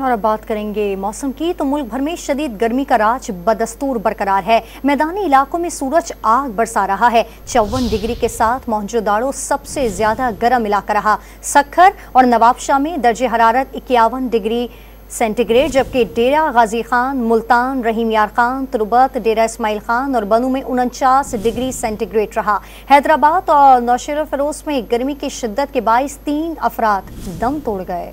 और अब बात करेंगे मौसम की। तो मुल्क भर में शदीद गर्मी का राज बदस्तूर बरकरार है। मैदानी इलाकों में सूरज आग बरसा रहा है। 54 डिग्री के साथ मोहनजोदाड़ो सबसे ज्यादा गर्म इलाका रहा। सक्खर और नवाबशाह में दर्जे हरारत 51 डिग्री सेंटीग्रेड, जबकि डेरा गाजी खान, मुल्तान, रहीम यार खान, तुरबत, डेरा इस्माइल खान और बनू में 49 डिग्री सेंटीग्रेड रहा। हैदराबाद और नौशेरा फिरोज में गर्मी की शिद्दत के बाइस 3 अफराद दम तोड़ गए।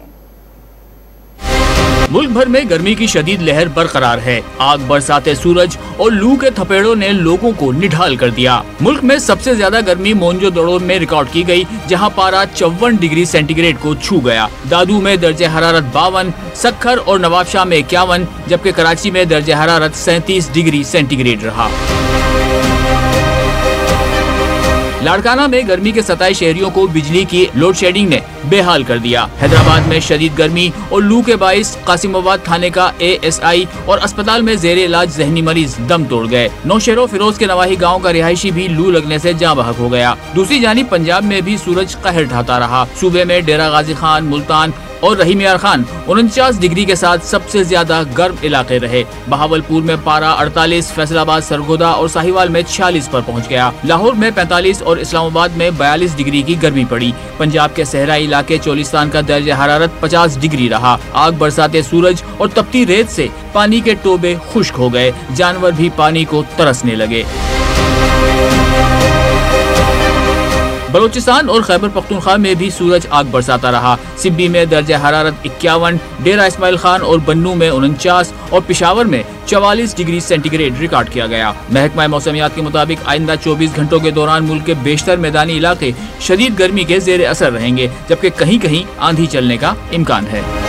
मुल्क भर में गर्मी की शदीद लहर बरकरार है। आग बरसाते सूरज और लू के थपेड़ों ने लोगों को निढाल कर दिया। मुल्क में सबसे ज्यादा गर्मी मोहनजोदड़ो में रिकॉर्ड की गई, जहां पारा 54 डिग्री सेंटीग्रेड को छू गया। दादू में दर्जे हरारत 52, सक्खर और नवाबशाह में 51, जबकि कराची में दर्जे हरारत 37 डिग्री सेंटीग्रेड रहा। लाड़काना में गर्मी के सताए शहरियों को बिजली की लोड शेडिंग ने बेहाल कर दिया। हैदराबाद में शदीद गर्मी और लू के बाइस कासिमाबाद थाने का ASI और अस्पताल में जेर इलाज जहनी मरीज दम तोड़ गए। नौशेरा फिरोज के नवाही गांव का रिहायशी भी लू लगने से जाँ बहक हो गया। दूसरी जानिब पंजाब में भी सूरज कहर ढाता रहा। सूबे में डेरा गाजी खान, मुल्तान और रहीम यार खान 49 डिग्री के साथ सबसे ज्यादा गर्म इलाके रहे। बहावलपुर में पारा 48, फैसलाबाद, सरगोदा और साहिवाल में 46 पर पहुंच गया। लाहौर में 45 और इस्लामाबाद में 42 डिग्री की गर्मी पड़ी। पंजाब के सहराई इलाके चोलिस्तान का दर्जे हरारत 50 डिग्री रहा। आग बरसाते सूरज और तपती रेत से पानी के टोबे खुश्क हो गए। जानवर भी पानी को तरसने लगे। बलोचिस्तान और खैबर पख्तूनख्वा में भी सूरज आग बरसाता रहा। सिब्बी में दर्जे हरारत 51, डेरा इस्माइल खान और बन्नू में 49 और पेशावर में 44 डिग्री सेंटीग्रेड रिकॉर्ड किया गया। महकमा मौसमियात के मुताबिक आइंदा 24 घंटों के दौरान मुल्क के बेशतर मैदानी इलाके शदीद गर्मी के जेर असर रहेंगे, जबकि कहीं कहीं आंधी चलने का इम्कान है।